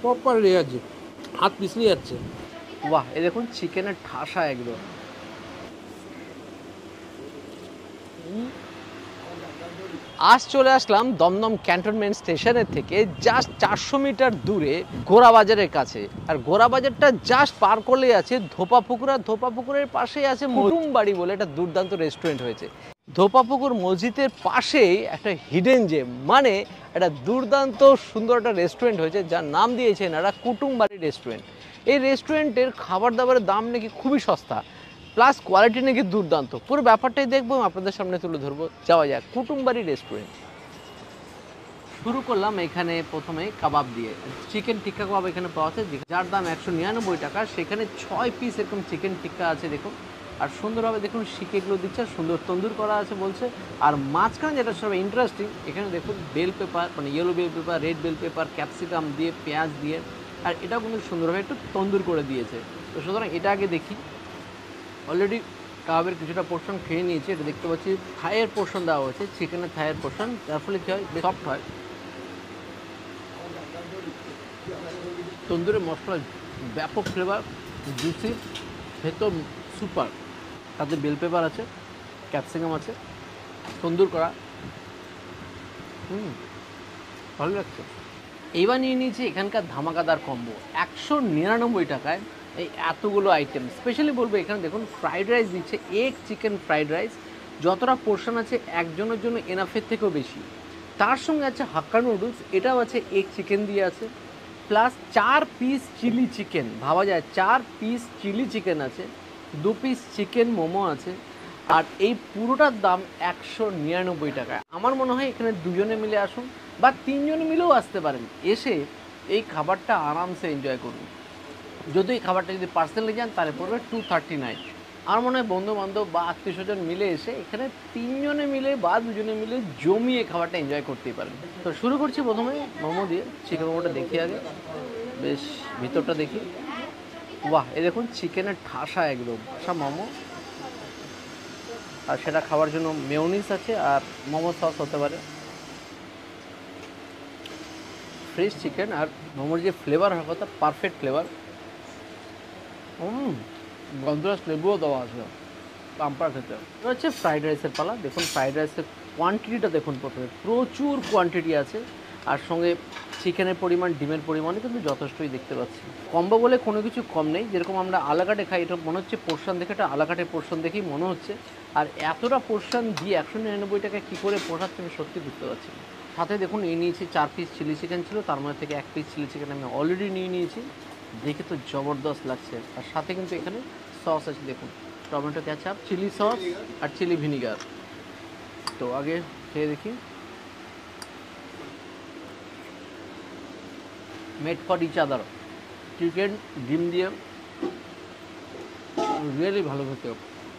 Proper layer, যে হাত পিছলে যাচ্ছে। বাহ, এই দেখুন চিকেনের ঠাসা একদম। আজ চলে আসলাম দমদম ক্যান্টনমেন্ট স্টেশনের থেকে জাস্ট 400 মিটার দূরে গোরাবাজারের কাছে। আর গোরাবাজারটা জাস্ট পার করলেই আছে ধোপাপুকুর, আর ধোপাপুকুরের পাশেই আছে কুটুমবাড়ি বলে একটা দুর্দান্ত রেস্টুরেন্ট হয়েছে। ধোপাপুকুর মসজিদের পাশেই একটা হিডেন জেম, মানে একটা দুর্দান্ত সুন্দর একটা রেস্টুরেন্ট হয়েছে, যার নাম দিয়েছেন এরা কুটুমবাড়ি রেস্টুরেন্ট। এই রেস্টুরেন্টের খাবার দাবারের দাম নাকি খুবই সস্তা, প্লাস কোয়ালিটি নাকি দুর্দান্ত। পুরো ব্যাপারটাই দেখবো, আপনাদের সামনে তুলে ধরবো। যাওয়া যাক কুটুমবাড়ি রেস্টুরেন্ট। শুরু করলাম এখানে প্রথমে কাবাব দিয়ে। চিকেন টিক্কা কাবাব এখানে পাওয়া যায়, যার দাম 199 টাকা। সেখানে 6 পিস এরকম চিকেন টিক্কা আছে দেখুন। আর সুন্দরভাবে দেখুন শিকেগুলো দিচ্ছে, সুন্দর তন্দুর করা আছে বলছে। আর মাঝখানে যেটা সব ইন্টারেস্টিং, এখানে দেখুন বেল পেপার, মানে yellow bell pepper, red bell pepper, capsicum দিয়ে, পেঁয়াজ দিয়ে, আর এটাও কিন্তু সুন্দরভাবে একটু তন্দুর করে দিয়েছে। তো সুতরাং এটা আগে দেখি। অলরেডি কাবাবের কিছুটা পোর্শন খেয়ে নিয়েছি। এটা দেখতে পাচ্ছি থাইয়ের পোর্শন দেওয়া হয়েছে, চিকেনের থাইয়ের পোর্শন, যার ফলে কী হয়, সফট হয়। তন্দুরের মশলা ব্যাপক ফ্লেভার, জুসি, ভেতর সুপার। তাতে বেল পেপার আছে, ক্যাপসিকাম আছে, তন্দুর করা। ভালো লাগছে। এইবার নিয়ে নিয়েছি এখানকার ধামাকাদার কম্বো 199 টাকায়। এই এতগুলো আইটেম, স্পেশালি বলবো এখানে দেখুন ফ্রাইড রাইস দিচ্ছে, এগ চিকেন ফ্রাইড রাইস। যতটা পোর্শন আছে একজনের জন্য এনাফের থেকেও বেশি। তার সঙ্গে আছে হাক্কা নুডলস, এটাও আছে, এগ চিকেন দিয়ে আছে, প্লাস 4 পিস চিলি চিকেন। ভাবা যায় 4 পিস চিলি চিকেন আছে, 2 পিস চিকেন মোমো আছে। আর এই পুরোটার দাম 199 টাকায়। আমার মনে হয় এখানে দুজনে মিলে আসুন বা তিনজনে মিলেও আসতে পারেন, এসে এই খাবারটা আরামসে এনজয় করুন। যদি এই খাবারটা যদি পার্সেলে যান তাহলে পড়বে 239। আমার মনে হয় বন্ধু বান্ধব বা আত্মীয় স্বজন মিলে এসে এখানে তিনজনে মিলে বা দুজনে মিলে জমিয়ে খাবারটা এনজয় করতেই পারেন। তো শুরু করছি প্রথমে মোমো দিয়ে। চিকেন মোমোটা দেখি আগে, বেশ ভিতরটা দেখি। বাহ, এই দেখুন চিকেনের ঠাসা একদম ঠাসা মোমো। আর সেটা খাওয়ার জন্য মেয়োনিজ আছে, আর মোমো সস হতে পারে। ফ্রেশ চিকেন আর মোমোর যে ফ্লেভার হওয়ার কথা, পারফেক্ট ফ্লেভার। গন্ধরাজ লেবুও দেওয়া আছে, পাম্পার খেতে। এটা হচ্ছে ফ্রাইড রাইসের পালা। দেখুন ফ্রাইড রাইসের কোয়ান্টিটিটা দেখুন, প্রথমে প্রচুর কোয়ান্টিটি আছে, আর সঙ্গে চিকেনের পরিমাণ, ডিমের পরিমাণও কিন্তু যথেষ্টই দেখতে পাচ্ছি। কম্বো বলে কোনো কিছু কম নেই। যেরকম আমরা আলাকাটে খাই, এটা মনে হচ্ছে পোর্শন দেখে, এটা আলাকাটের পোর্শন দেখেই মনে হচ্ছে। আর এতটা পোর্শন দিয়ে 199 টাকা কী করে পোষাচ্ছে আমি সত্যি বুঝতে পারছি না। সাথে দেখুন এই নিয়েছি 4 পিস চিলি চিকেন ছিল, তার মধ্যে থেকে 1 পিস চিলি চিকেন আমি অলরেডি নিয়ে নিয়েছি। দেখে তো জবরদস্ত লাগছে। আর সাথে কিন্তু এখানে সস আছে দেখুন, টমেটো কেচাপ, চিলি সস আর চিলি ভিনিগার। তো আগে খেয়ে দেখি। Made for each other, chicken ডিম দিয়ে রিয়েলি ভালো খেতে।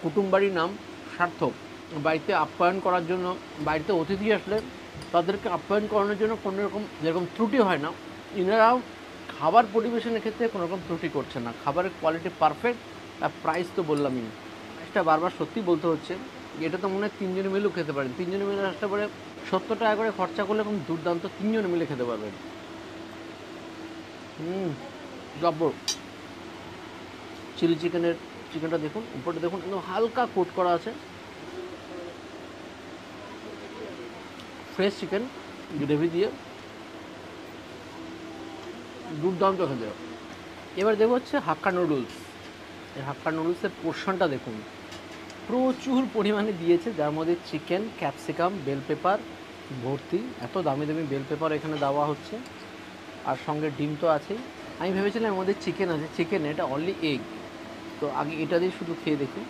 কুটুমবাড়ির নাম সার্থক। বাড়িতে আপ্যায়ন করার জন্য, বাড়িতে অতিথি আসলে তাদেরকে আপ্যায়ন করানোর জন্য কোনো রকম যেরকম ত্রুটি হয় না, এনারাও খাবার পরিবেশনের ক্ষেত্রে কোনো রকম ত্রুটি করছে না। খাবারের কোয়ালিটি পারফেক্ট। আর প্রাইস তো বললামই, প্রাইসটা বারবার সত্যি বলতে হচ্ছে। এটা তো মনে হয় তিনজনে মিলেও খেতে পারেন। তিনজনে মিলে আসতে পারে 70 টাকা করে খরচা করলে এবং দুর্দান্ত তিনজনে মিলে খেতে পারবেন। জব্বর। চিলি চিকেনটা দেখুন, উপরটা দেখুন একদম হালকা কোট করা আছে। ফ্রেশ চিকেন গ্রেভি দিয়ে দুর্দান্ত খেতে। এবার দেখবো হচ্ছে হাক্কা নুডলস। এই হাক্কা নুডলসের পোর্শনটা দেখুন, প্রচুর পরিমাণে দিয়েছে, যার মধ্যে চিকেন, ক্যাপসিকাম, বেল পেপার ভর্তি। এত দামি দামি বেল পেপার এখানে দেওয়া হচ্ছে, আর সঙ্গে ডিম তো আছেই। আমি ভেবেছিলাম এর মধ্যে চিকেন আছে, চিকেন এটা অনলি এগ। তো আগে এটা দিয়ে শুধু খেয়ে দেখি।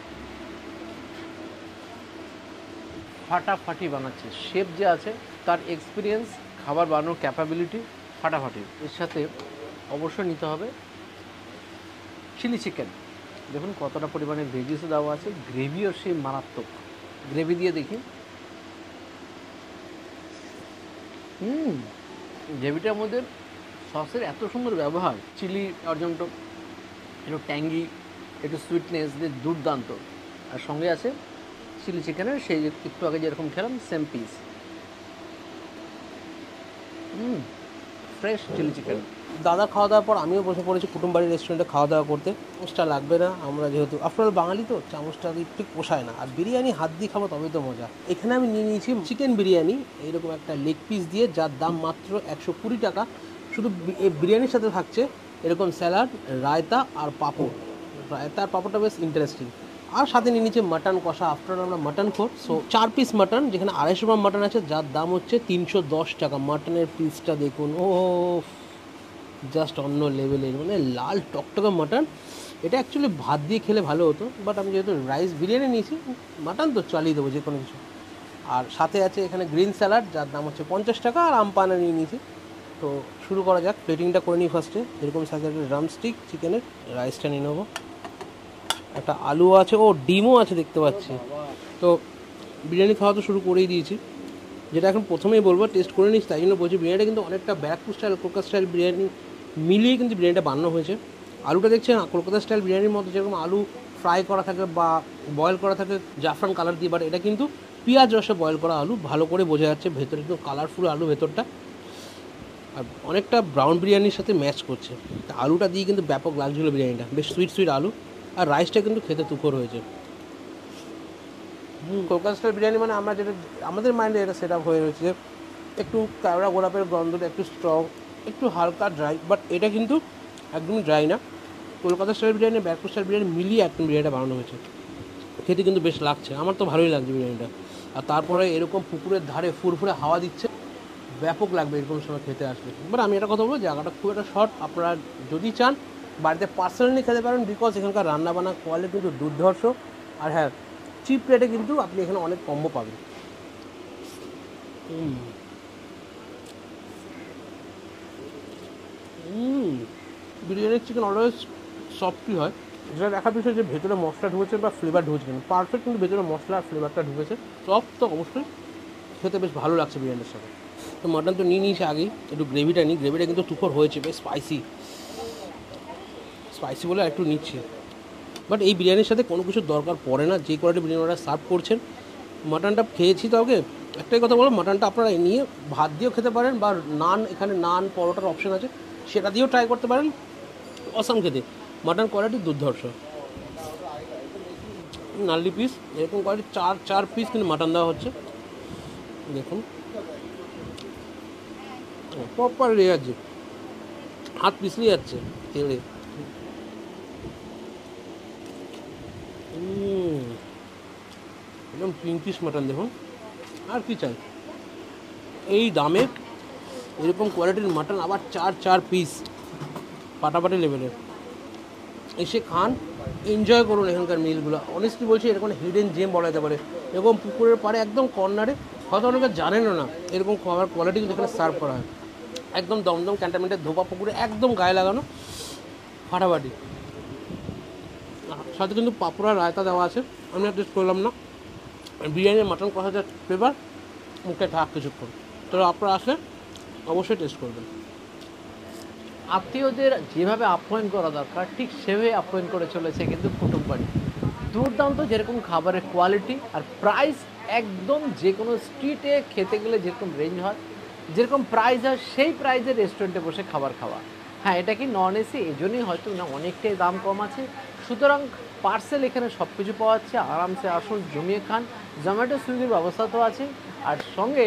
ফাটাফাটি বানাচ্ছে, শেফ যে আছে তার এক্সপিরিয়েন্স, খাবার বানানোর ক্যাপাবিলিটি ফাটাফাটি। এর সাথে অবশ্যই নিতে হবে চিলি চিকেন। দেখুন কতটা পরিমাণে ভেজিসও দেওয়া আছে, গ্রেভিও সেই মারাত্মক। গ্রেভি দিয়ে দেখি। গ্রেভিটার মধ্যে সসের এত সুন্দর ব্যবহার, চিলি অর্জনটো একটু ট্যাঙ্গি, একটু সুইটনেস দিয়ে দুর্দান্ত। আর সঙ্গে আছে চিলি চিকেনের সেই একটু আগে যেরকম খেলাম same piece. Fresh chilli chicken. দাদা খাওয়া দাওয়ার পর আমিও বসে পড়েছি কুটুমবাড়ি রেস্টুরেন্টে খাওয়া দাওয়া করতে। চামচটা লাগবে না, আমরা যেহেতু আফটার বাঙালি তো চামচটা একটু পোষায় না, আর বিরিয়ানি হাত দিয়ে খাবো তবেই তো মজা। এখানে আমি নিয়ে নিয়েছি চিকেন বিরিয়ানি, এইরকম একটা লেগ পিস দিয়ে, যার দাম মাত্র 120 টাকা। শুধু এই বিরিয়ানির সাথে থাকছে এরকম স্যালাড, রায়তা আর পাঁপড়। রায়তা আর পাঁপড়টা বেশ ইন্টারেস্টিং। আর সাথে নিয়ে নিচ্ছে মাটন কষা, আফটার আমরা মাটন খোর। সো 4 পিস মাটন, যেখানে 250 গ্রাম মাটন আছে, যার দাম হচ্ছে 310 টাকা। মাটনের পিসটা দেখুন, ও জাস্ট অন্য লেভেলের, মানে লাল টকটকে মাটন। এটা অ্যাকচুয়ালি ভাত দিয়ে খেলে ভালো হতো, বাট আমি যেহেতু রাইস বিরিয়ানি নিয়েছি, মাটন তো চালিয়ে দেবো যে কোনো কিছু। আর সাথে আছে এখানে গ্রিন স্যালাড, যার দাম হচ্ছে 50 টাকা, আর আমপানা নিয়ে নিয়েছি। তো শুরু করা যাক, প্লেটিংটা করে নিই ফার্স্টে। এরকম সাইজের একটা ড্রামস্টিক চিকেনের, রাইসটা নিয়ে নেবো। একটা আলু আছে, ও ডিমও আছে দেখতে পাচ্ছি। তো বিরিয়ানি খাওয়া তো শুরু করেই দিয়েছি, যেটা এখন প্রথমেই বলবো টেস্ট করে নিস, তাই জন্য বলছি বিরিয়ানিটা কিন্তু অনেকটা ব্যারাকপুর স্টাইল কলকাতা স্টাইল বিরিয়ানি মিলিয়ে কিন্তু বিরিয়ানিটা বানানো হয়েছে। আলুটা দেখছেন কলকাতা স্টাইল বিরিয়ানির মধ্যে যেরকম আলু ফ্রাই করা থাকে বা বয়েল করা থাকে জাফরান কালার দিয়ে, বাট এটা কিন্তু পেঁয়াজ রসে বয়েল করা আলু, ভালো করে বোঝা যাচ্ছে ভেতরে কিন্তু কালারফুল আলু ভেতরটা, আর অনেকটা ব্রাউন বিরিয়ানির সাথে ম্যাচ করছে। তা আলুটা দিয়ে কিন্তু ব্যাপক লাগছিলো বিরিয়ানিটা, বেশ সুইট সুইট আলু, আর রাইসটা কিন্তু খেতে তুখর হয়েছে। কলকাতা স্টাইল বিরিয়ানি মানে আমরা যেটা আমাদের মাইন্ডে এটা সেট আপ হয়ে রয়েছে যে একটু কাওড়া গোলাপের গন্ধটা একটু স্ট্রং, একটু হালকা ড্রাই, বাট এটা কিন্তু একদমই ড্রাই না। কলকাতা স্টাইল বিরিয়ানি ব্যারাকপুর স্টাইল বিরিয়ানি মিলিয়ে একদম বিরিয়ানিটা বানানো হয়েছে। খেতে কিন্তু বেশ লাগছে, আমার তো ভালোই লাগছে বিরিয়ানিটা। আর তারপরে এরকম পুকুরের ধারে ফুরফুরে হাওয়া দিচ্ছে, ব্যাপক লাগবে এরকম সময় খেতে আসবে। বাট আমি একটা কথা বলবো, জায়গাটা খুব একটা শর্ট, আপনারা যদি চান বাড়িতে পার্সোনালি খেতে পারেন, বিকজ এখানকার রান্নাবান্না কোয়ালিটি কিন্তু দুর্ধর্ষ। আর হ্যাঁ, চিপ রেটে কিন্তু আপনি এখানে অনেক কম্বো পাবেন। বিরিয়ানির চিকেন অলওয়েজ সফটই হয়, যেটা দেখার বিষয় যে ভেতরে মশলা ঢুকেছে বা ফ্লেভার ঢুকেছে কিনা। পারফেক্ট কিন্তু ভেতরে মশলা আর ফ্লেভারটা ঢুকেছে, সফট তো অবশ্যই খেতে বেশ ভালো লাগছে বিরিয়ানির সাথে। তো মাটন তো নিয়ে নিয়েছি আগেই, একটু গ্রেভিটা নিই। গ্রেভিটা কিন্তু তুখর হয়েছে, বেশ স্পাইসি স্পাইসি বলে একটু নিচ্ছি। বাট এই বিরিয়ানির সাথে কোনো কিছু দরকার পড়ে না, যে কোয়ালিটি বিরিয়ানি ওরা সার্ভ করছেন। মাটনটা খেয়েছি তো ওকে, একটাই কথা বলো, মাটনটা আপনারা নিয়ে ভাত দিয়েও খেতে পারেন, বা নান, এখানে নান পরোটার অপশন আছে, সেটা দিয়েও ট্রাই করতে পারেন। অসাম খেতে, মাটন কোয়ালিটি দুর্ধর্ষ। নাল্লি পিস এরকম কোয়ালিটি চার পিস কিন্তু মাটন দেওয়া হচ্ছে, দেখুন প্রপার লেয়ার, যে হাত পিছলে যাচ্ছে তেলে। একদম পিঙ্কিশ মাটন দেখুন, আর কি চাই এই দামে এরকম কোয়ালিটির মাটন, আবার চার পিস, পাটাপাটি লেভেলের। এসে খান, এনজয় করুন এখানকার মিলগুলো। অনেস্টলি বলছি, এরকম হিডেন জেম বলা যেতে পারে। এরকম পুকুরের পাড়ে একদম কর্নারে, হয়তো অনেকে জানেনও না এরকম খাবার কোয়ালিটি কিন্তু এখানে সার্ভ করা হয়। একদম দমদম ক্যান্টনমেন্টের ধোপা পুকুরে একদম গায়ে লাগানো, ফাটাফাটি। সাথে কিন্তু পাপড়া রায়তা দেওয়া আছে, আমি আর টেস্ট করলাম না। বিরিয়ানির মাটন কষা যা ফ্লেভার, মুখে থাক কিছুক্ষণ। তো আপনারা আসলে অবশ্যই টেস্ট করবেন। আত্মীয়দের যেভাবে আপ্যায়ন করা দরকার ঠিক সেভাবে আপ্যায়ন করে চলেছে কিন্তু কুটুমবাড়ি। দুর্দান্ত যেরকম খাবারের কোয়ালিটি আর প্রাইস, একদম যে কোনো স্ট্রিটে খেতে গেলে যেরকম রেঞ্জ হয়, যেরকম প্রাইস হয়, সেই প্রাইসে রেস্টুরেন্টে বসে খাবার খাওয়া। হ্যাঁ, এটা কি নন এসি, এই জন্যই হয়তো না অনেকটাই দাম কম আছে। সুতরাং পার্সেল এখানে সব কিছু পাওয়া যাচ্ছে, আরামসে আসুন, জমিয়ে খান। জোম্যাটো সুইগির ব্যবস্থা তো আছে, আর সঙ্গে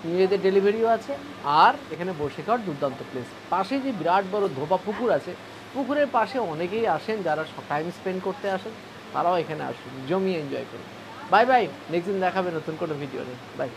নিজেদের ডেলিভারিও আছে। আর এখানে বসে খাওয়ার দুর্দান্ত প্লেস। পাশে যে বিরাট বড় ধোপা পুকুর আছে, পুকুরের পাশে অনেকেই আসেন যারা টাইম স্পেন্ড করতে আসেন, তারাও এখানে আসুন, জমিয়ে এনজয় করুন। বাই বাই, নেক্সট দিন দেখাবে নতুন কোনো ভিডিও নিয়ে। বাই।